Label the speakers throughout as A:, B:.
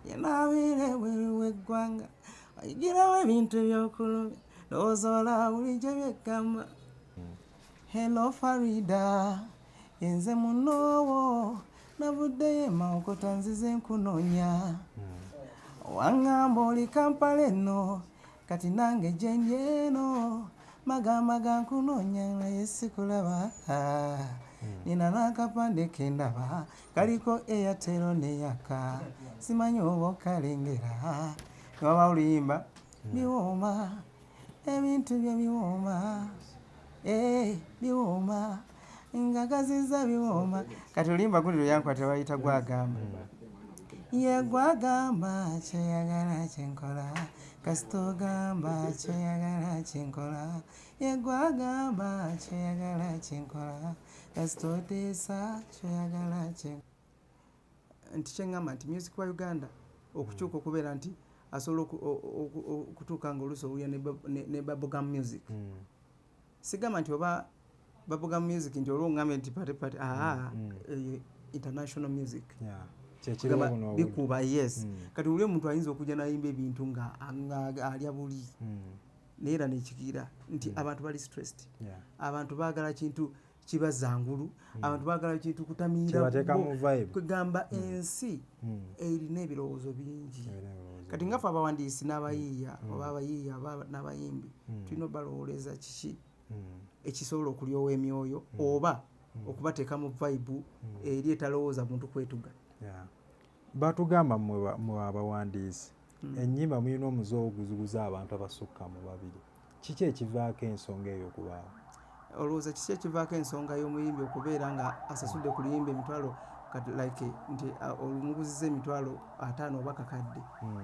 A: yenabeere weggwanga ayigirawo ebintu ebyokulumya lowooza bulijjo byeggamba. Hello Farida, enze munoowo navuddeyo emawokota nzize nkunoonya. Wangamba oli Kampala eno kati nange gye eno magamaga nkunoonya naye sikulaba. Nina n'akapande kendaba kaliko Airtel ne Yaka simanyi oba okalengera. Waba oluyimba biwooma ebintu bye biwooma biwooma ngagaziza biwooma. Kati oluyimba guli lweyankwata bayita gwagamba. Ye gwagamba kyeyagala kyenkola kasita ogamba kyeyagala kyenkola. Ye gwagamba kyeyagala kyenkola kasita oteesa kyeyagala kyenkola. Nti kyeŋŋamba nti music wa Uganda okukyuka okubeera nti asobola okutuuka ng'oluusi owulira ne bubblegum music. Sigamba nti oba bubblegum music nti olwo ŋŋambe nti pate international music. Bikuba yes. Kati uli omuntu ayinza okujja n'ayimba ebintu nga alya buli naye era nekigira nti abantu bali stressed. Abantu baagala kintu kibazangulu. Abantu baagala kintu kutamiira kugamba ensi erina ebirowoozo bingi. Kati ngafe abawandiisi n'abayiiya oba abayiiya n'abayimbi tulina obalowooleza kiki ekisobola okulyowa emyoyo oba okubateeka mu vibe eri etalowooza muntu kwetuga.
B: Batugamba mu abawandiisi ennyimba mulina omuze oguzuguza abantu abasukka mu babiri. Kiki ekivaako ensonga eyo okubaawo?
A: Olowooza kiki ekivaako ensonga y'omuyimbi okubeera nga asasudde ku luyimba emitwalo like nti olumuguziza emitwalo 5 oba kakadde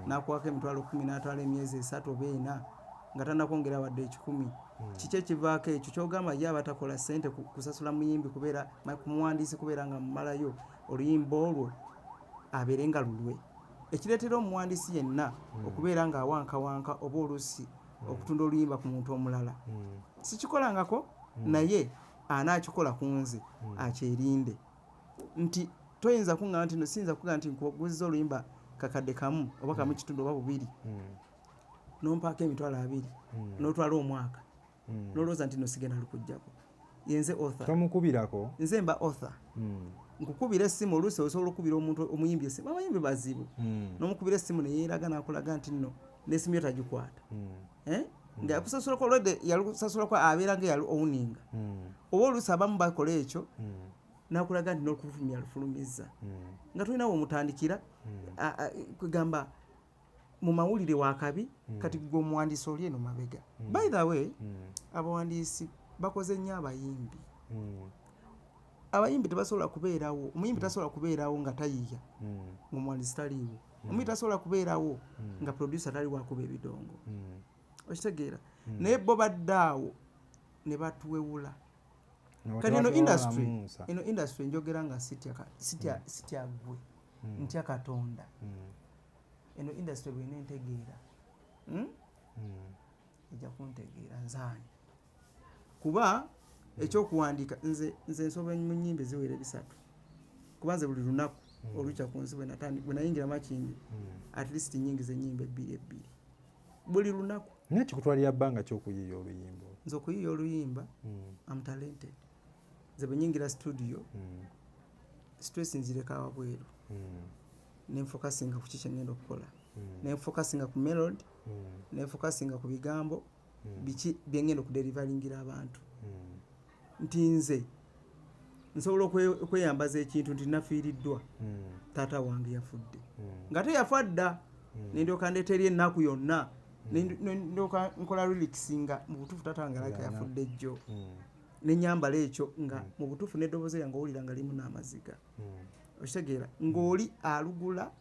A: n'akuwako emitwalo 10 n'atwala emyezi 3 oba 4 nga tannakwongera wadde 10. Kiki ekivaako ekyo kyogamba ye abatakola ssente kusasula muyimbi kubeera ku muwandiisi kubeera nga mumalayo oluyimba olwo abeere nga lulwe. Ekireetera omuwandiisi yenna okubeera ng'awankawanka oba oluusi okutunda oluyimba ku muntu omulala sikikolangako naye anaakikola ku nze akyerinde. Nti toyinza kuŋŋamba nti siyinza kuga nti nkuguziza oluyimba kakadde kamu oba kamu kitundu oba bubiri nompaako emitwalo 2 n'otwala omwaka n'olowooza nti nosigenda lukujjako. Yenze author
B: tomukubirako.
A: Nze mba author. Nkukubira essimu oluusi osobola okukubira omuntu omuyimbi essimu. Abayimbi bazibu n'omukubira essimu ne yeeraga n'akulaga nti nno n'essimu yo tagikwata nga yakusasulako olwedde yalusasulako abeera nga yali owuninga oba oluusi abamu bakola ekyo n'akulaga nti n'okufulumya alufulumizza nga tulinawo omutandikira kugamba mu mawulire wakabi kati gwe omuwandiisi oli eno mabega. By the way abawandiisi bakoze nnyo abayimbi. Abayimbi tebasobola kubeerawo, omuyimbi tasobola kubeerawo nga tayiiya ng'omuwandiisi taliiwo. Omuyimbi tasobola kubeerawo nga producer taliwo akuba ebidongo. Okitegeera naye bo baddaawo ne batuwewula. Kati eno industry njogera nga sitya gwe ntya Katonda. Eno industry bw'ena entegeera ejja kuntegeera nzaani kuba ekyokuwandiika nze nsobola mu nnyimba eziwera 3 kuba nze buli lunaku olukya ku nsi bwe nayingira Makindi at least nyingi z'ennyimba 2 buli lunaku.
B: Naye kikutwalira bbanga ky'okuyiiya oluyimba?
A: Nze okuyiiya oluyimba am talented. Nze bwe nyingira studio stress nzireka wabweru nenfokasinga ku kiki ngenda okukola nenfokasinga ku melody nenfokasinga ku bigambo biki byengenda okuderivalingira abantu. Nti nze nsobola okweyambaza ekintu nti nafiiriddwa taata wange yafudde nga teyafa dda nendyoka ndeetera ennaku yonna nendyoka nkola lyrics nga mu butuufu taata wange alabika yafudde jjo nenyambala ekyo nga mu butuufu n'eddoboozi yange owulira nga limu n'amaziga. Okitegeera ng'oli alugula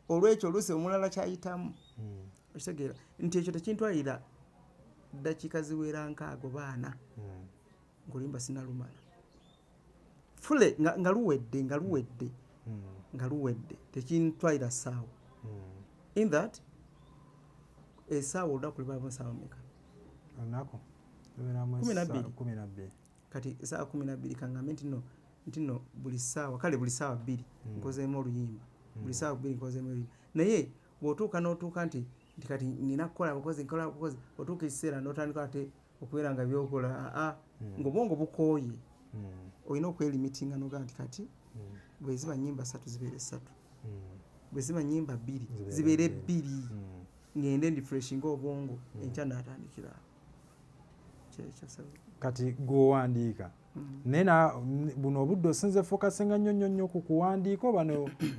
A: olw'ekyo oluusi omulala kyayitamu. Okitegeera nti ekyo tekintwalira ddakiika ziwera 6 oba 4 ng'oluyimba sinalumala fule nga luwedde tekintwalira ssaawa. In that essaawa olunaku libaamu ssaawa meka?
B: Olunaku
A: 12. Kati essaawa 12 kangambe nti nno buli ssaawa kale buli ssaawa 2 nkozeemu oluyimba buli ssaawa 2 nkozeemu ebibi naye bw'otuuka n'otuuka nti kati nina kukola abakozi otuuka ekiseera n'otandika ate okubeera nga byokola ng'obwongo bukooye olina okwelimitinga n'ogaa nti kati bwe ziba nnyimba 3 zibeere 3 bwe ziba nnyimba 2 zibeere 2 ngende ndi fresh ng'obwongo enkya n'atandikira
B: kati gw'owandiika naye buno obudde osinze fokasinga nnyo ku kuwandiika oba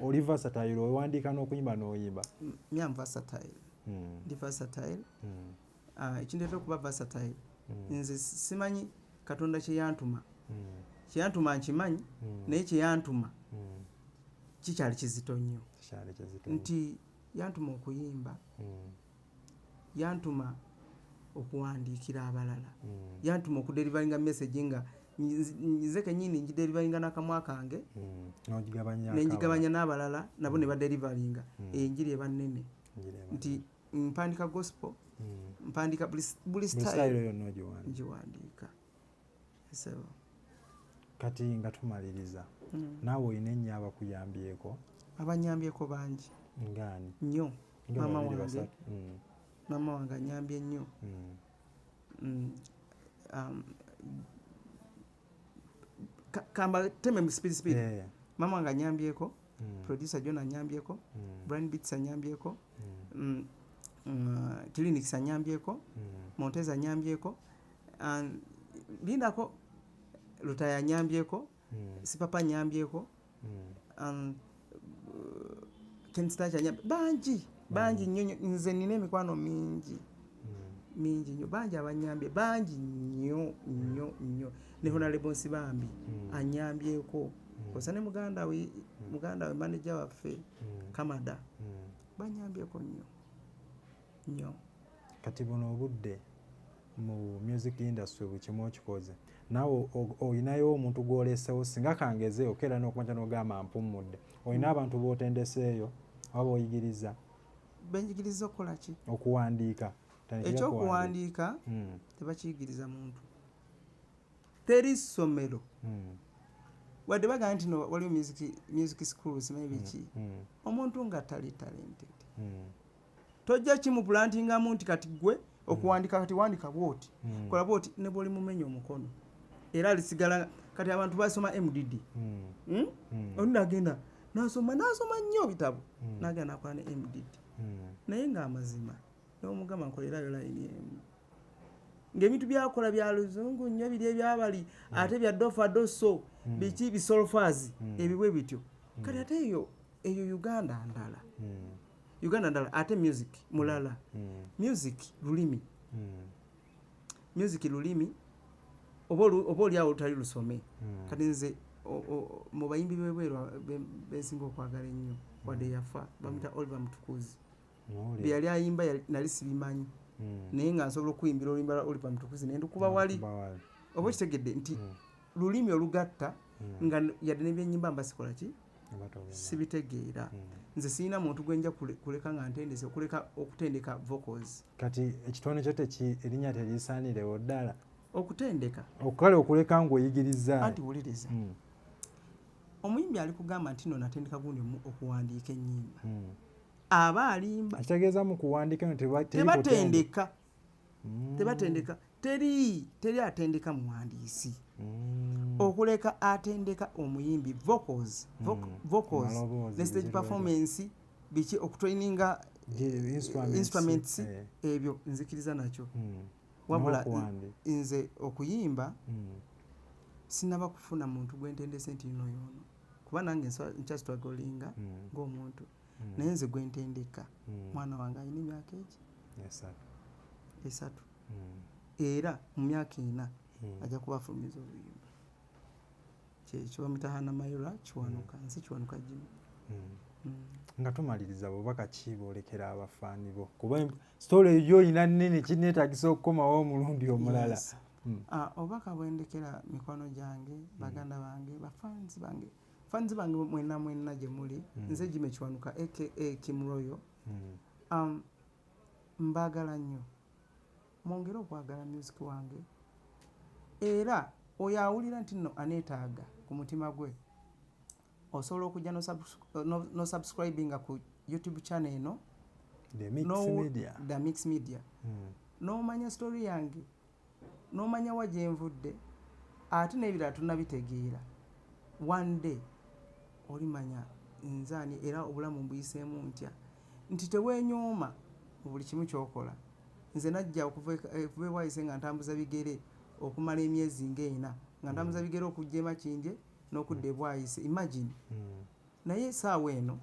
B: oli versatile owandiika n'okuyimba n'oyimba?
A: I'm versatile. Ndi versatile. Ekindeetera okuba versatile nze simanyi Katonda kye yantuma nkimanyi naye kye yantuma kikyali kizito nnyo nti yantuma okuyimba yantuma okuwandiikira abalala yantuma okuderivalinga message nga nze kennyini ngiderivalinga n'akamwa kange n'engigabanya n'abalala nabo ne baderivalinga enjiri eba nnene nti mpandika gospel mpandika buli style ngiwandiika.
B: Kati nga tumaliriza naawe olina ennyo abakuyambyeko?
A: Abanyambyeko bangi
B: ngaani?
A: Nnyo. Maama wange anyambye nnyo. Kamba teme speed. Maama wange anyambyeko, producer John anyambyeko, Brian Beats anyambyeko, Clinics anyambyeko, Montez anyambyeko, lindako Lutaya anyambyeko, Sipapa anyambyeko, Kenstacha anyambyeko, bangi nnyo nze nina emikwano mingi nnyo bangi abanyambye bangi nnyo ne Honorable Nsibambi anyambyeko kosa ne muganda we manager waffe Kamada banyambyeko nnyo.
B: Kati buno obudde mu music industry bukimu okikoze naawe olinayo omuntu gw'oleseewo singa kangeze okera n'okumanja n'ogamba mpummudde olina abantu b'otendeseeyo oba oyigiriza?
A: Benjigiriza okukola ki?
B: Okuwandiika.
A: Ekyokuwandiika tebakiyigiriza muntu. Teri ssomero wadde bagamba nti no waliwo music schools maybe omuntu nga tali talented tojja kimuplantingamu nti kati gwe okuwandiika kati wandika bwoti kola bwoti ne bw'oli mumenya omukono era alisigala kati abantu basoma MDD ondi agenda nasoma nnyo bitabo n'agenda nakola ne MDD naye ng'amazima n'omugamba nkolerayo layini emu ng'ebintu byakola bya luzungu nnyo biri ebyabali ate bya doso biki bisolfazi ebibwe bityo kati ate eyo Uganda ndala ate music mulala music lulimi oba oliawo olutali lusome kati nze mu bayimbi b'ebweru besinga okwagala ennyo wadde yafa bamuyita Oliver Mutukuzi bye yali ayimba nali sibimanyi naye nga nsobola okuyimbira oluyimba lwa Oliver Mutukuzi ne ndukuba wali oba kitegedde nti lulimi olugatta nga yadde n'ebyennyimba mbasikola ki sibitegeera nze sirina muntu gwenja kuleka nga ntendese kuleka okutendeka vocals.
B: Kati ekitone kyo erinnya terisaanirewo ddala
A: okutendeka
B: okukale okuleka ng'oyigiriza
A: anti wuliriza omuyimbi ali kugamba nti no natendeka gundi okuwandiika ennyimba aba alimba
B: kitegeeza mu kuwandiika
A: tebatendeka teri atendeka muwandiisi okuleka atendeka omuyimbi vocals ne stage performance biki okutraininga instruments ebyo nzikiriza nakyo wabula nze okuyimba sinaba kufuna muntu gwentendese nti yono kuba nange nkya strugglinga ng'omuntu naye nze gwentendeka mwana wange alina emyaka egi 3 era mu myaka 4 ajja kuba afulumiza obuyimba kyekyo bamuyita Hannah Mayura kiwanuka nsi kiwanuka gimu.
B: Nga tumaliriza bubaka ki boolekera abafaani bo kuba story yo ina nnene kineetagisa okukomawo omulundi omulala?
A: Obubaka bwendekera mikwano gyange baganda bange fans bange mwenna gye muli nze Jimmy Kiwanuka aka Kim Royal mbagala nnyo mwongere okwagala music wange era oyo awulira nti no aneetaaga ku mutima gwe osobola okujja no subscribinga ku YouTube channel eno
B: The
A: Mix Media n'omanya story yange n'omanya wa gye nvudde ate n'ebirala tunnabitegeera one day olimanya nzaani era obulamu mbuyiseemu ntya nti teweenyooma mu buli kimu ky'okola. Nze najja okuva ewayise nga ntambuza bigere okumala emyezi ng'ena nga ntambuza bigere okujja Makindye n'okudda Bwayise, imagine. Naye essaawa eno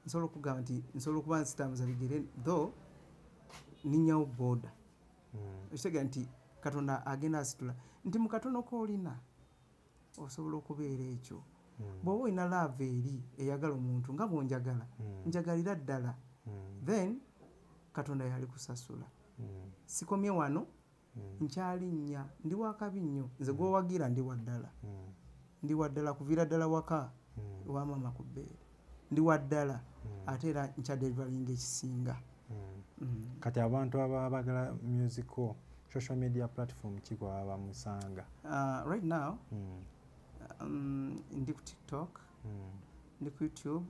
A: nsobola okugamba nti nsobola okuba nsitambuza bigere though ninnyawo booda. Ekitegeera nti Katonda agenda asitula nti mu katono k'olina osobola okubeera ekyo. Bw'oba olina love eri eyagala omuntu nga bw'onjagala njagalira ddala then Katonda yalikusasula. Sikomye wano nkyalinnya ndi wakabi nnyo nze gw'owagira ndi waddala ndi waddala kuviira ddala waka wa mama ku bbeere ndi waddala ate era nkyaderivalinga ekisinga.
B: Kati abantu ababa bagala musical social media platform ki kwa bamusanga?
A: Right now ndi ku TikTok, ndi ku YouTube,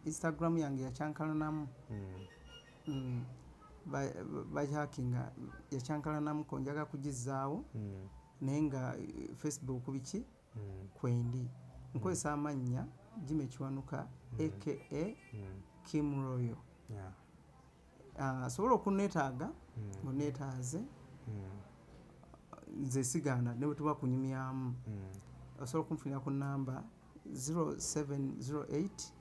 A: Instagram yange yakyankalanamu bajakinga yakyankalanamu ko njaga kugizaawo naye nga Facebook biki kwendi nkozesa amannya Jimmy Kiwanuka aka Kim Royal. Sobola okuneetaaga oneetaaze nze sigaana ne bwe tuba kunyumyamu osobola okunfunira ku namba 0708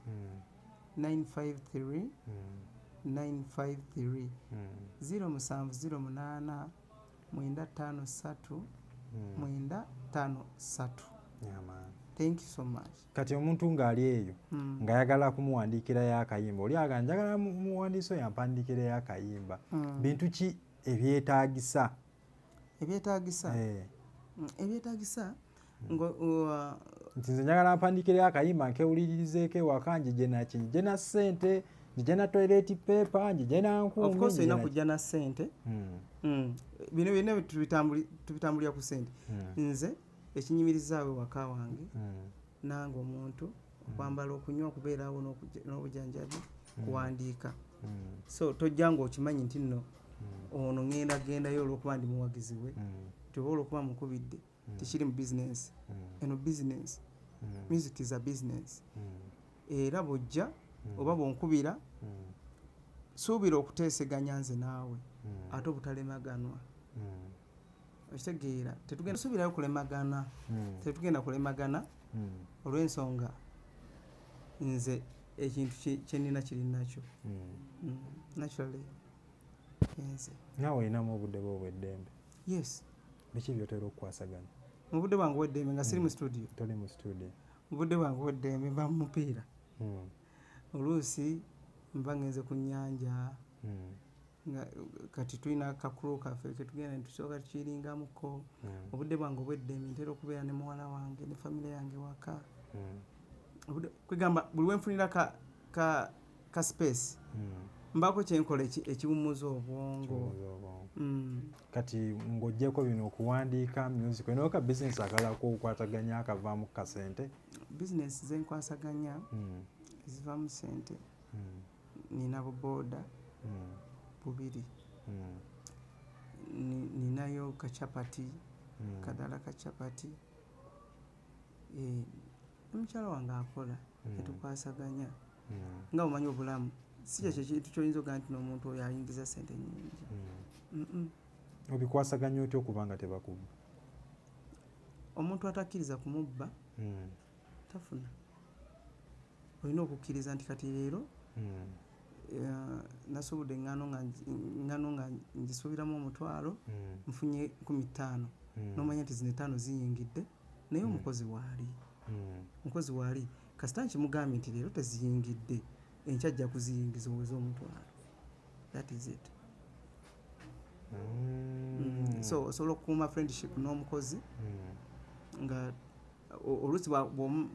A: 953 953 0708 953 953. Thank you so much.
B: Kati omuntu ng'ali eyo ng'ayagala kumuwandiikirayo akayimba oli aga njagala muwandiise yampandiikirayo akayimba bintu ki ebyetaagisa?
A: Ebyetaagisa
B: nti nze njagala mpandiikirayo akayimba nkewulirizeeko ewaka njije na ssente njije na toilet paper njije na nkumbi.
A: Of course olina kujja na ssente bino byonna tubitambulira ku ssente. Nze ekinyimirizaawo waka wange nange omuntu okwambala okunywa okubeerawo n'obujjanjabi kuwandiika so tojja ng'okimanyi nti nno ono gendayo olw'okuba ndi muwagizi we toba olw'okuba mukubidde tekiri mu business eno business music is a business era bw'ojja oba bw'onkubira suubira okuteeseganya nze naawe ate obutalemaganwa. Okitegeera tetugenda suubirayo kulemagana tetugenda kulemagana olw'ensonga nze ekintu kyenina kiri nakyo naturally nze.
B: Naawe olinamu obudde bwo obw'eddembe?
A: Yes.
B: Biki by'otera okukwasaganya?
A: Mu budde bwange obw'eddembe nga siri mu studio.
B: Toli mu studio?
A: Mu budde bwange obw'eddembe mba mu mupiira. Oluusi mba ngenze ku nnyanja nga kati tulina kakulu kaffe ketugenda netusooka tukiringamuko. Obudde bwange obw'eddembe ntera okubeera ne muwala wange ne famire yange waka. Kwegamba buli wenfunira ka space mbako kyenkola ekiwummuza obwongo.
B: Kati ng'oggyeko bino okuwandiika music olina ka business akalako okukwataganya akavaamu ka ssente?
A: Business zenkwasaganya ezivaamu ssente nina bubooda bubiri ninayo kacapati kadala kacapati omukyala wange akola etukwasaganya nga omanyi obulamu si kyekyo ekintu kyoyinza ogaa nti n'omuntu oyo ayingiza ssente nnyingi.
B: Obikwasaganya otya okuba nga tebakubba?
A: Omuntu atakkiriza kumubba tafuna. Olina okukkiriza nti kati leero nasobodde eŋŋaano nga ngisuubiramu omutwalo nfunye 15 n'omanya nti zino 5 ziyingidde naye omukozi waali kasita nkimugambye nti leero teziyingidde enkya ajja kuziyingiza oweze omutwalo. That is it. So osobola okukuuma friendship n'omukozi nga oluusi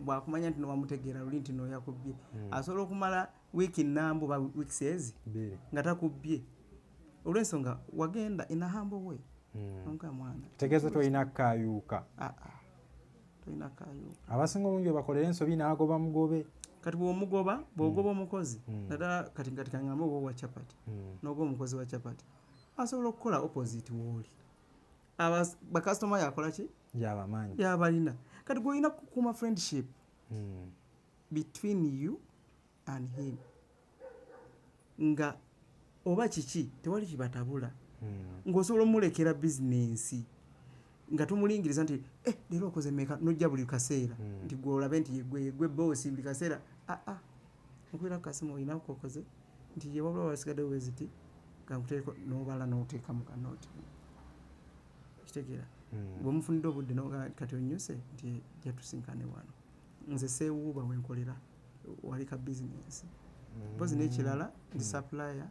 A: bwakumanya nti nowamutegeera luli nti noyakubbye asobola okumala wiiki nnambu ba weeks ezi nga takubbye olw'ensonga wagenda in a humble way. Onka mwana
B: tegeeza tolina kayuuka
A: toyina kaayo.
B: Abasinga obungi bakolera ensobi n'agoba mugobe.
A: Kati bw'ogoba omukozi naddala kati kaŋŋambe oba owa chapati n'ogoba omukozi wa chapati asobola okukola opposite w'oli. Bakasitoma yakola ki?
B: Yabamanyi.
A: Yabalina. Kati gw'olina kukuuma friendship between you and him. Nga oba kiki tewali kibatabula. Ng'osobola omulekera bizinensi. Nga tumulingiriza nti leero okoze mmeka n'ojja buli kaseera. Nti gwe olabe nti gwe boosi buli kaseera. Okwera ku kasimu olina kukoze nti ye wabula wasigadde weziti kankuteeko n'obala n'oteeka mu kanooti. Kitegeera. Bwe mufunidde obudde kati onnyuse nti jatusinkane wano. Nze seewuuba wenkolera wali ka bizinensi. Mpozi n'ekirala ndi supplier.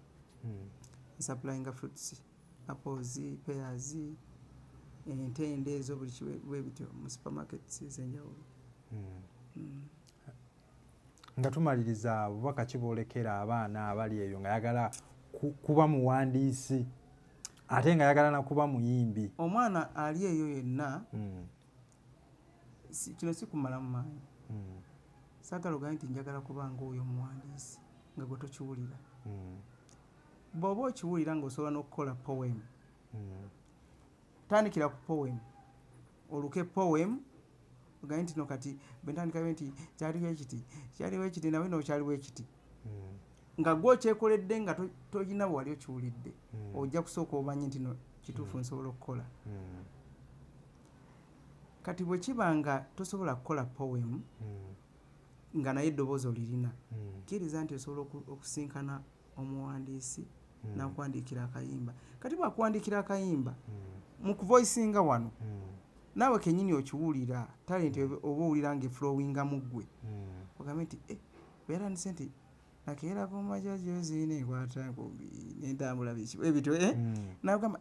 A: Supplyinga fruits, apples, pears, entende ezo buli kiwe bityo mu supermarkets ez'enjawulo.
B: Nga tumaliriza bubaka ki bwolekera abaana abali eyo nga yagala kuba muwandiisi ate nga yagala na kuba muyimbi?
A: Omwana ali eyo yenna kino si kumala mu maanyi. Saagala ogambe nti njagala kuba ng'oyo muwandiisi nga gwe tokiwulira. Bw'oba okiwulira ng'osobola n'okukola poem. Tandikira ku poem. Oluke poem ogambe nti no kati bwe ntandikayo nti kyaliwo ekiti nawe n'okyaliwo ekiti. Nga gwe okyekoledde nga tolina bwe wali okiwulidde ojja kusooka omanye nti no kituufu nsobola okukola. Kati bwe kiba nga tosobola kukola poem nga naye eddoboozi olirina, kkiriza nti osobola okusinkana omuwandiisi n'akuwandiikira akayimba. Kati bw'akuwandiikira akayimba mu kuvoicinga wano naawe kennyini okiwulira talenti oba owulira ng'eflowinga mu ggwe ogambe nti beerandise nti nakeera ku majajozi nenkwata enkumbi nentambula biki ebityo nagamba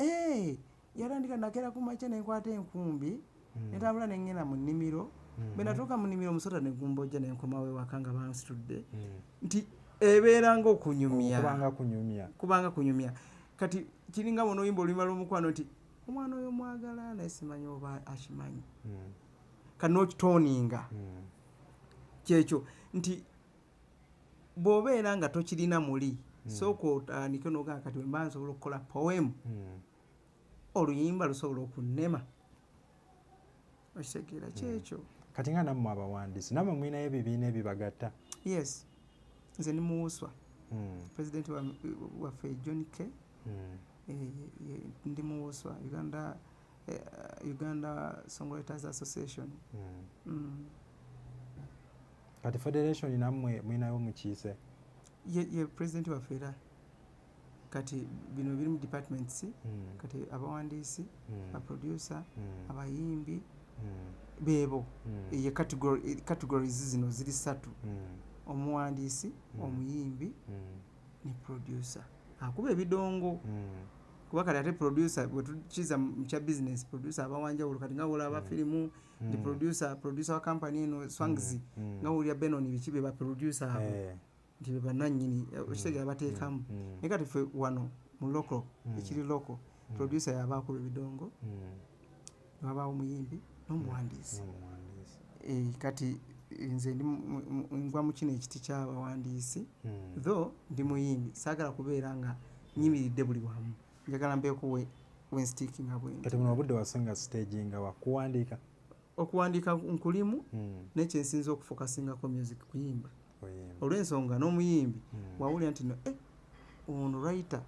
A: yatandika nakeera ku makya nenkwata enkumbi nentambula nengenda mu nnimiro bwe natuuka mu nnimiro omusota negumbojja nenkomawo ewaka nga bansitudde nti ebeeranga okunyumya kubanga kunyumya. Kati kiringa bw'onoyimba oluyimba lw'omukwano nti omwana oyo mwagala naye simanyi oba akimanyi kati n'okitooninga kyekyo nti bw'obeera nga tokirina muli sooka otandike n'ogamba kati bwe mba nsobola okukola poem oluyimba lusobola okunnema. Okitegeera kyekyo.
B: Kati nga nammwe abawandiisi nammwe mwinayo ebibiina ebibagatta? Yes.
A: Nze ndi Muwuswa. President waffe John K. Ndi Muwuswa Uganda Songwriters Association.
B: Kati federation nammwe mwinayo mukiise?
A: Ye president waffe era. Kati bino biri mu departments kati abawandiisi abaproducer abayimbi beebo ye categories zino ziri ssatu. Omuwandiisi omuyimbi ne producer akuba ebidongo kuba kati ate producer bwe tukiza mu kya business producer abawanjawulo kati nga olaba firimu ndi producer wa company eno Swangs nga olya Benon biki be ba producer abo nti be banannyini okitegeera bateekamu naye kati ffe wano mu local ekiri local producer yaba akuba ebidongo wabaawo omuyimbi n'omuwandiisi. Kati nze ngwa mu kino ekiti ky'abawandiisi though ndi muyimbi saagala kubeera nga nyimiridde buli wamu njagala mbeeko wenstikinga bwenti.
B: Kati muno obudde wasinga stage nga wakuwandiika?
A: Okuwandiika nkulimu nekyensinza okufokasingako music kuyimba olw'ensonga n'omuyimbi wawulira nti ono writer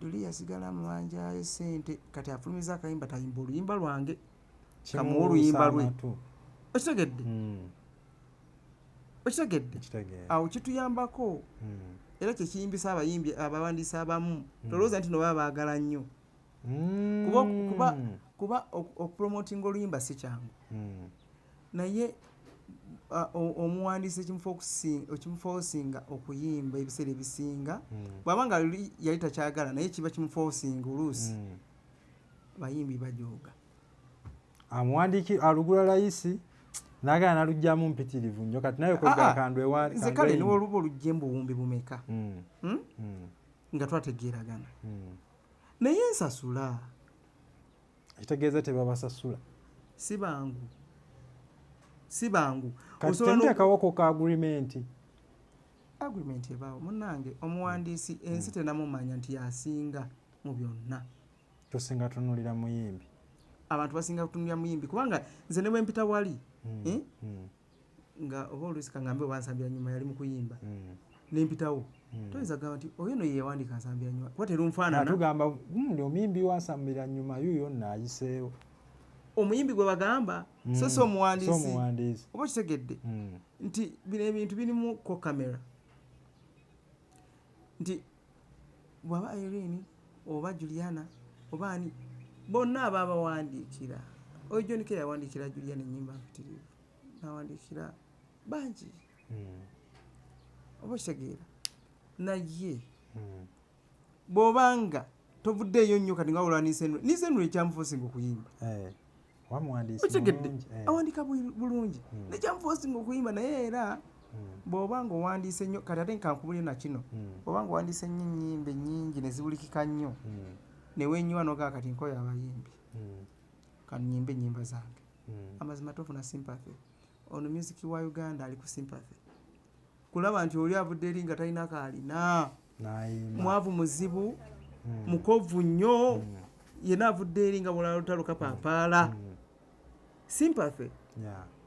A: duli yasigala muwanjayo ssente kati afulumiza akayimba tayimba oluyimba lwange kamuwa oluyimba lwe. Okitegedde awo kituyambako era kyekiyimbisa abayimbi abawandiisi abamu tolowooza nti no baba baagala nnyo kuba okupromotinga oluyimba si kyangu naye omuwandiisi ekimufoosinga okuyimba ebiseera ebisinga bw'aba nga yali takyagala naye kiba kimufoosinga oluusi bayimbi bajooga.
B: Amuwandiiki alugula layisi nagala nalugjamu mpitirivu nnyo kati naye kwegga kandwe
A: nze kale niwo oluba olugje mu buwumbi bumeka nga twategeeragana naye nsasula.
B: Kitegeeza tebabasasula?
A: Si bangu si bangu
B: osobola ko ka agreement
A: ebaawo munnange omuwandiisi ensi tenamumanya nti yasinga mu byonna
B: tusinga tunulira muyimbi
A: abantu basinga kutunulira muyimbi kubanga nze ne bwe mpita wali nga oba oluusi kangambe oba nsambira nyuma yali mu kuyimba nempitawo toyinza kugamba nti oyo no yeewandiika nsambira nyuma kuba terunfaanana
B: tugamba omuyimbi wansambira nyuma yuyo naayiseewo
A: omuyimbi gwe bagamba so si omuwandiisi oba kitegedde nti bino ebintu birimu ko kamera nti bwaba Irene oba Juliana oba ani bonna ababawandiikira oyo John K yawandiikira Juliana ennyimba mpitirivu nawandiikira bangi oba kitegeera naye bw'obanga tovuddeeyo nnyo kati nga wulwa nisenulu ekyamufosinga okuyimba okitegedde awandiika bulungi nekyamufosinga okuyimba naye era bw'obanga owandiise nnyo kati ate nkankubulire na kino bw'obanga owandiise nnyo ennyimba ennyingi ne zibulikika nnyo newenyiwa nogaa kati nkoyo abayimbi kanyimba ennyimba zange amazima tofuna sympathy ono music wa Uganda ali ku sympathy kulaba nti oli avudde eri nga talina kaalina mwavu muzibu mukovu nnyo yena avudde eri nga bulala lutalo kapaapaala sympathy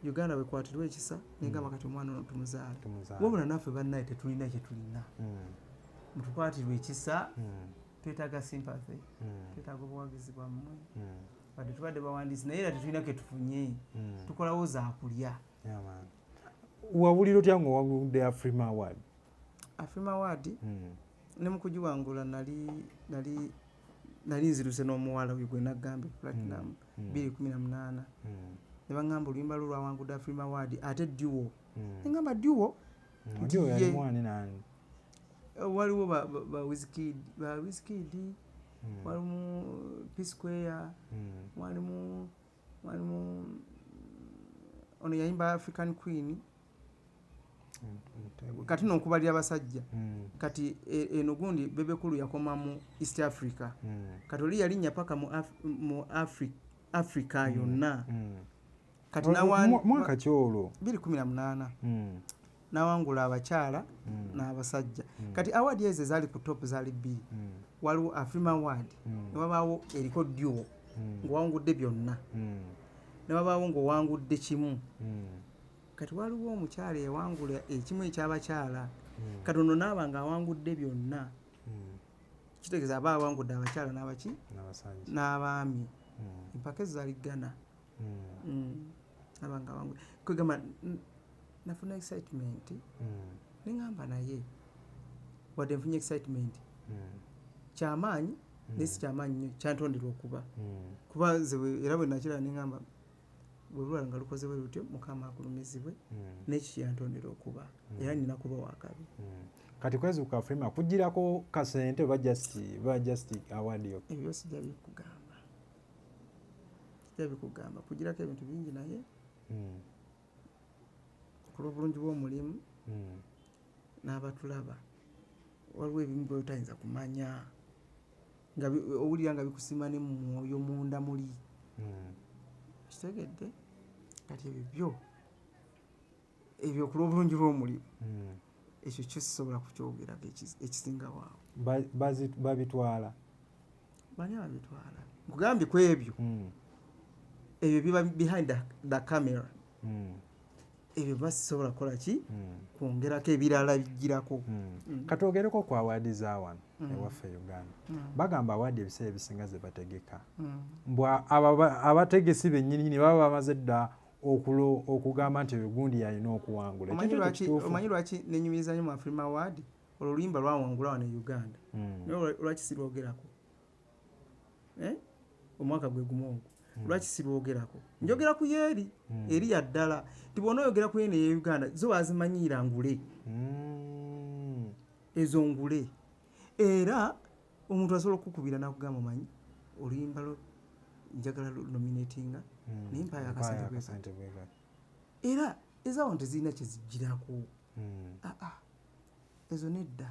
A: Uganda bwekwatirwa ekisa nengamba kati omwana ono tumuzaala wabula naffe bannaye tetulina kyetulina mutukwatirwa ekisa twetaaga sympathy twetaaga obuwagizi bwammwe badde tubadde bawandiisi naye era tetulina ketufunye tukolawo zaakulya
B: wawulira otya ng'owagudde Afrima Award ne mu kugiwangula nali nziruse n'omuwala oyo gwe nagambe Platinum 2018 ne baŋŋamba oluyimba lwo lwawangudde Afrima Award ate duo engamba duo waliwo ba Wizkid walimu P-Square walimu ono yayimba African Queen kati n'okubalira abasajja kati eno gundi Bebekulu yakoma mu East Africa kati oli yalinnya paka mu Africa yonna kati mwaka kyolwo
A: 2018 nawangula abakyala n'abasajja kati award ezo zaali ku top zaali bbiri waliwo Afrima Award ne wabaawo eriko duo ng'owangudde byonna ne wabaawo ng'owangudde kimu kati waliwo omukyala yawangula ekimu ekyabakyala kati ono naaba nga awangudde byonna kitegeeza aba awangudde abakyala n'abaki n'abaami empaka ezo zaali ggana abanga awangudde kwegamba nafuna excitement neŋŋamba naye wadde nfunye excitement kyamaanyi naye si kyamaanyi nnyo kyantonderwa okuba kuba nze era bwe nakira neŋŋamba bwe lulala nga lukoze bwe lutyo mukama akulumizibwe n'ekyo kyantondera okuba era nina kuba wakabi
B: kati kwezuuka Afrima kugirako kasente oba just award yo
A: ebyo sijja bikugamba kugirako ebintu bingi naye kulw'obulungi bw'omulimu n'abatulaba waliwo ebimu byotayinza kumanya nga owulira nga bikusima ne mwoyo munda muli kitegedde kati ebyo kulw'obulungi bw'omulimu ekyo kyo sisobola kukyogerako ekisinga waawo
B: babitwala
A: bani ababitwala nkugambye ku ebyo ebyo biba behind the camera ebyo basisobola kukola ki kwongerako ebirala bijjirako
B: katwogereko ku awaadi za wano ewaffe Uganda bagamba awaadi ebiseera ebisinga ze bategeka mbwa abategesi bennyini baba bamaze dda okugamba nti gundi yalina okuwangula
A: omanyi lwaki nenyumiriza nnyo mu Afrima Award oluluyimba lwawangula wano e Uganda naye lwaki sirwogerako omwaka gwe gumu ogwo lwaki sirwogerako njogera ku yeeri eri yaddala nti bw'ona oyogera ku yeene ye Uganda zo wazimanyiira ngule ezo ngule era omuntu asobola okukubira nakugamba omanyi oluyimba lo njagala nominatinga naye mpayo akasente bweka era ezawo tezirina kyezigirako ezo nedda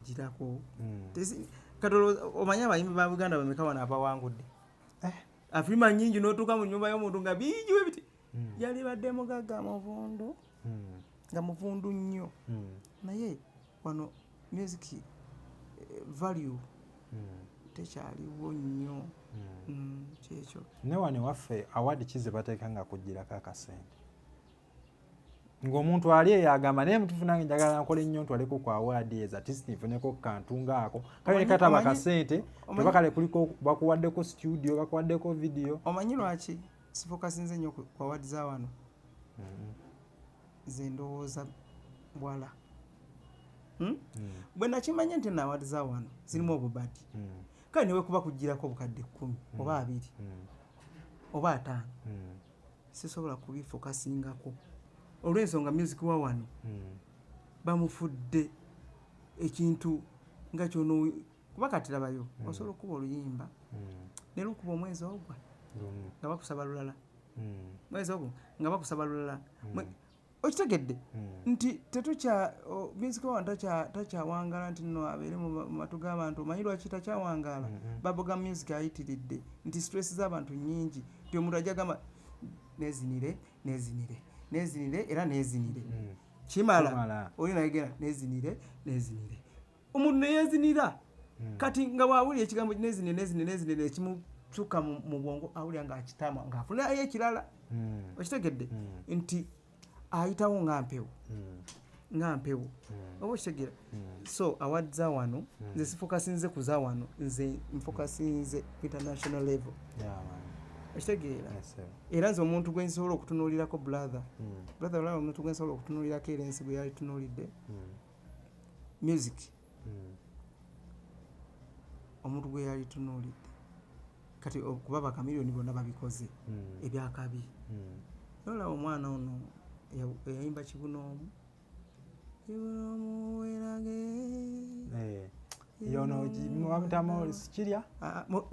A: girako kati omanyi abayimbi ba Uganda bameka wano abawangudde Afrima nyingi n'otuuka mu nnyumba y'omuntu nga bingi we biti yali badde mugagga muvundu nga muvundu nnyo naye wano music value tekyaliwo nnyo kyekyo
B: ne wano waffe awadi kize bateeka nga kugirako akasente ng'omuntu ali eyagamba naye mutufu nange njagala nkole nnyo ntwaleko ku awadi ezo artist nfuneko kantu ngaako kale ne kataba akasente tebakale kuliko bakuwaddeko studio bakuwaddeko video.
A: Omanyi lwaki sifokasinze nnyo ku awadi za wano ze ndowooza bwala bwe nakimanye nti na awadi za wano zirimu obubadi kale newe kuba kugirako obukadde 10 oba 2 oba 5 sisobola kubifokasingako olw'ensonga music wa wano bamufudde ekintu nga kyono kuba katirabayo osobola okuba oluyimba ne lukuba omwezi ogwa nga bakusaba lulala mwezi ogwo nga bakusaba lulala okitegedde nti tetukya music wa wano takyawangala nti no abeere mu matu g'abantu omanyi lwaki takyawangala baboga music ayitiridde nti stress z'abantu nnyingi nti omuntu ajja gamba nezinire era nezinire kimala oli nayegera nezinire omuntu neyezinira kati nga bwawulira ekigambo nezinire ekimutuka mu bwongo awulira nga akitama ng'afunayo ekirala okitegedde nti ayitawo nga mpewo oba okitegera so awadi za wano nze sifokasinze ku za wano nze nfokasinze ku international level okitegeera era nze omuntu gwe nsobola okutunuulirako brother olaba omuntu gwe nsobola okutunuulirako era ensi gwe yali tunuulidde music omuntu gwe yali tunuulidde kati okuba bakamiliyoni bonna babikoze ebyakabi olaba omwana ono eyayimba kibunoomu
B: yono wamutamo sikirya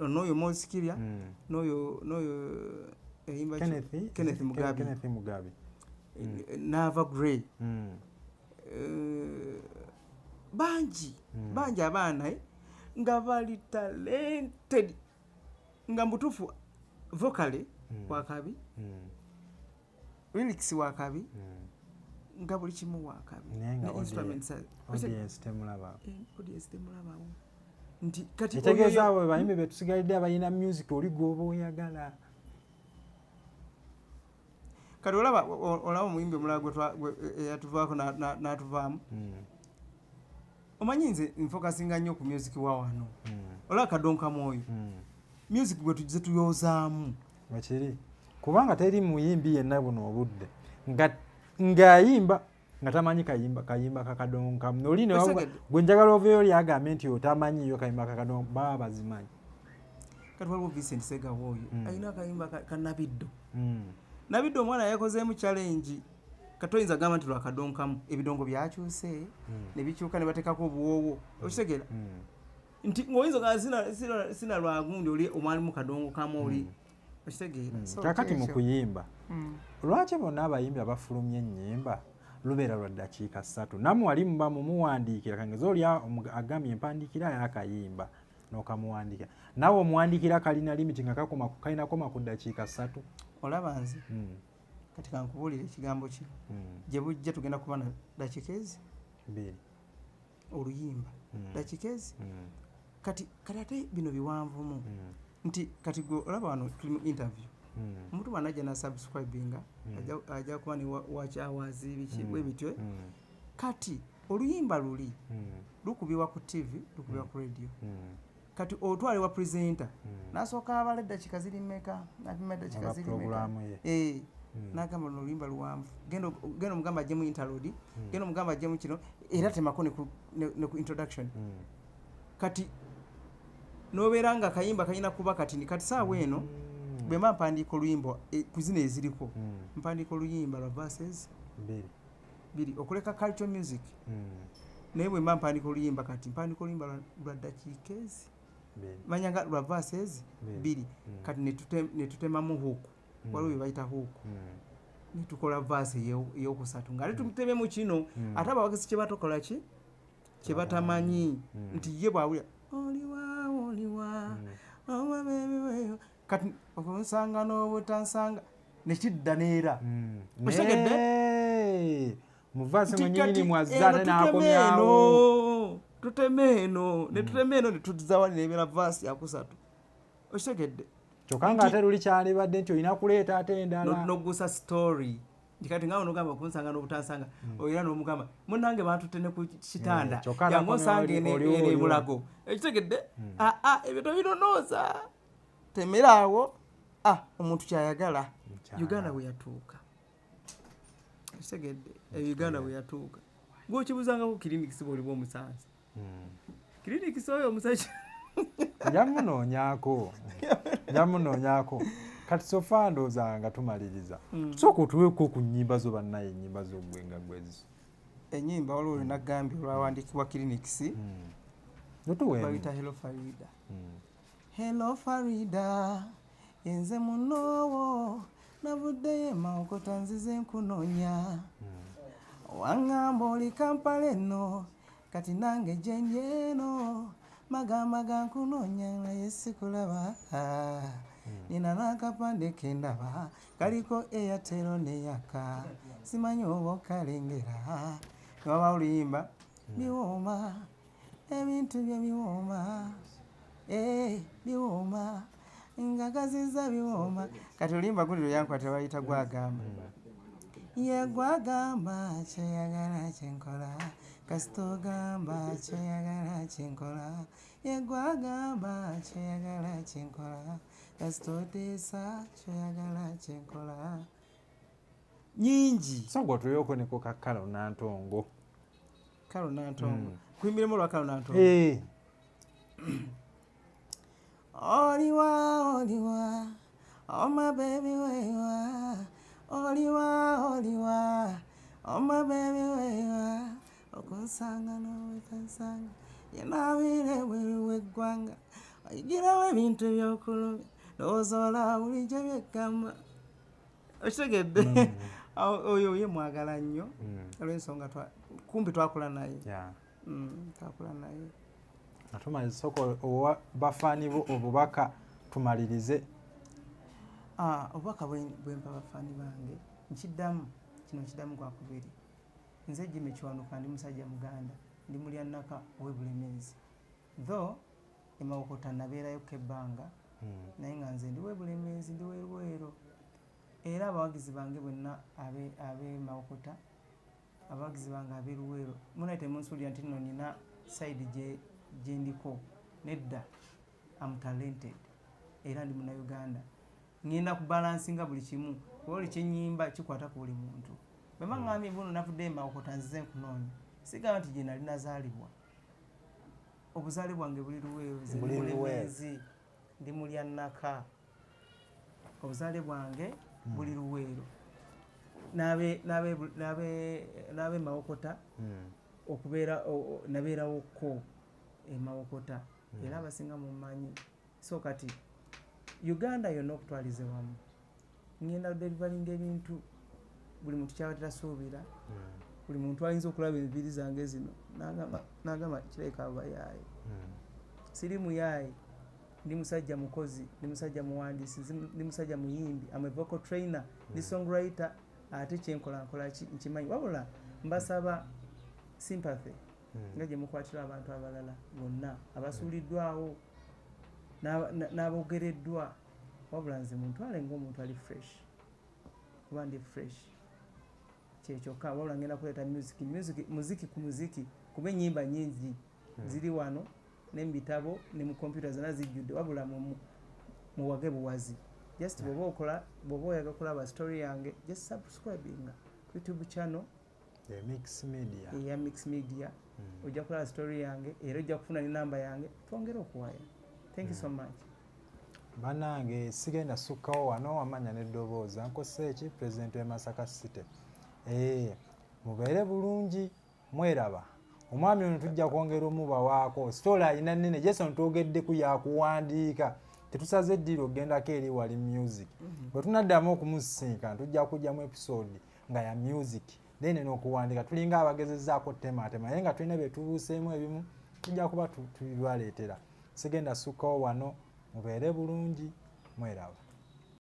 A: n'oyo mosikirya n'oyo eyimba Kenneth Mugabe Nava Gray bangi abaana nga bali talented nga mbutufu vocally wakabi lyrics wakabi nga buli kimu wakabi
B: ne
A: instruments
B: audience temulaba
A: nti kati
B: etegeeza abo bayimbi betusigalidde abayina music oli gwoba oyagala
A: kati olaba omuyimbi omulala gwe eyatuvaako n'atuvaamu omanyi nze nfokasinga nnyo ku music wa wano olaba kadonka mwoyo music gwe tugize tuyoozaamu
B: wakiri kubanga teri muyimbi yenna buno obudde ng'ayimba nga tamanyi kayimba kakadonka oli gwe njagala oveyo oli agambe nti otamanyi yo kayimba kakadonka baba bazimanyi
A: kati waliwo Vincent Segawa oyo alina akayimba kanabiddo nabiddo omwana yakozeemu challenge katoyinza gamba nti lwakadonkamu ebidongo byakyuse ne bikyuka ne bateekako obuwoowo okitegeera nti ng'oyinza nga sina lwagundi oli omwalimu kadongo kamu oli okitegeera
B: kakati mu kuyimba lwaki bonna abayimbi abafulumya ennyimba lubeera lwa ddakiika 3 namu wali muba mumuwandiikira kangeza oli agambye empandiikira yakayimba n'okamuwandiikira nawe omuwandiikira kalina limiti nga kalina koma ku ddakiika 3
A: olaba nze kati kankubuulira ekigambo kino gye bujja tugenda kuba na ddakiika ezi 2 oluyimba ddakiika ezi kati ate bino biwanvumu nti kati gwe olaba wano tuli mu interview omuntu bw'anajja na subscribinga ajja kuba ne watch hours biki bwe bityo kati oluyimba luli lukubibwa ku TV lukubibwa ku radio kati otwale wa presenter nasooka abala eddakiika ziri mmeka napima eddakiika ziri mmeka n'agamba oluyimba luwanvu genda omugamba ajjemu interlude genda omugamba ajjemu kino era temako ne ku introduction kati nobeera nga akayimba kalina kuba kati saawa eno bwe mba mpandiika oluyimba ku zino eziriko mpandiika oluyimba lwa verses 2 okuleka culture music naye bwe mba mpandiika oluyimba kati mpandiika oluyimba lwa ddakiika ezi manya nga lwa verses 2 kati netutemamu huuku waliwo bye bayita huuku netukola verse eyokusatu nga ate tutememu kino ate abawagezi kye batokola ki kye batamanyi nti ye bwawulira oliwa oba bebi weyo kati okunsanga n'obutansanga nekidda neera
B: okitegedde muvasi mwenyini mwazza n'akomyawo
A: tuteme eno netutuzza wali nebeera vaasi yakusatu okitegedde
B: kyokka nga ate luli kyandibadde nti olina kuleeta ate endala
A: nogusa story kati nga onogamba kunsanga n'obutansanga era n'omugamba munange batutte ne ku kitanda yange osanga ene mulago ekitegedde ebyo tobinonooza temeraawo omuntu kyayagala Uganda bwe yatuuka ekitegedde Uganda bwe yatuuka gweokibuzangako clinics bwoliba omusanzi clinics oyo omusajja njamunoonyaako kati sofa ndooza nga tumaliriza sooka otuweeko ku nnyimba zo bannaye ennyimba z'ogwenga gwezo ennyimba waliwo olunagambye olwawandiikibwa clinics bayita Hello Farida Hello Farida yenze munoowo navuddeyo emawokota nzize nkunoonya waŋŋamba oli Kampala eno kati nange gyendi eno magamaga nkunoonya naye sikulaba nina n'akapande kendaba kaliko Airtel neyaka simanyi oba okalengera waba oluyimba biwooma ebintu bye biwooma biwooma ngagaziza biwooma kati oluyimba guli lweyankwata bayita gwagamba ye gwagamba kyeyagala kyenkola kasita ogamba kyeyagala kyenkola ye gwagamba kyeyagala kyenkola kasita oteesa kyeyagala kyenkola nyingi
B: so gwotuliyoko neko ka Kalo Nantongo
A: kuyimbiremu olwa Kalo Nantongo oliwa oh my baby wewa oliwa oh my baby wewa okunsanga n'owekansanga yenaabire bweru w'eggwanga oyigirawo ebintu ebyokulumya n'ozoola bulijjo byeggamba okitegedde oyo ye mwagala nnyo olw'ensonga kumbi twakula naye
B: atumaliriza soko owa bafaani bo obubaka tumalirize
A: obubaka bwempa bafaani bange nkiddamu gwakubiri nze Jimmy Kiwanuka ndi musajja muganda ndi mulyanaka ow'ebulemeezi though emawokota nabeerayoko ebbanga naye nga nze ndi w'ebulemeezi ndi w'erwero era abawagizi bange bonna ab'emawokota abawagizi bange ab'eruweero munaite munsuulira nti nno nina side gye ndiko nedda am talented era ndi munnayuganda ngenda kubalansinga buli kimu kuba oli kyenyimba kikwata ku buli muntu bwe ngambye buno navudde emawokota nzize nkunoonya sigamba nti gye nali nazaalibwa obuzaale bwange buli luweero bulemeezi ndi mulyanaka obuzaale bwange buli luweero n'ab'emawokota okubeera nabeerawokko emawokota era abasinga mumanyi so kati Uganda yonna okutwalize wamu ngenda delivaringa ebintu buli muntu kyaba terasuubira buli muntu ayinza okulaba enviiri zange zino n'agamba kireka abayaaye siri muyaaye ndi musajja mukozi ndi musajja muwandiisi ndi musajja muyimbi am a vocal trainer ndi songwriter ate kyenkola nkimanyi wabula mbasaba sympathy nga gye mukwatira abantu abalala bonna abasuuliddwawo n'abogereddwa wabula nze muntwale ng'omuntu ali fresh kuba ndi fresh kyekyokka wabula ngenda kuleeta muziki ku muziki kuba ennyimba nyingi ziri wano ne mu bitabo ne mu kompyuta zonna zijjudde wabula muwage buwazi just bw'oba oyaga kulaba story yange just subscribinga YouTube channel eya Mix Media ojja kulaba story yange era ojja kufuna n'enamba yange twongere okuwaya. Thank you so much.
B: Banange sigenda sukkawo wano wamanya n'eddoboozi Nkoseeki President wa Masaka City. Mubeere bulungi mweraba. Omwami ono tujja kwongera omubawaako story ayina nnene Jason twogeddeku yakuwandiika tetusaze eddiro ogendako eri wali music bwe tunaddamu okumusinka tujja kujjamu episode nga ya music then n'okuwandiika tulinga abagezezzaako tematema naye nga tulina bye tubuuseemu ebimu tujja kuba tubibaleetera sigenda sukkawo wano mubeere bulungi mweraba.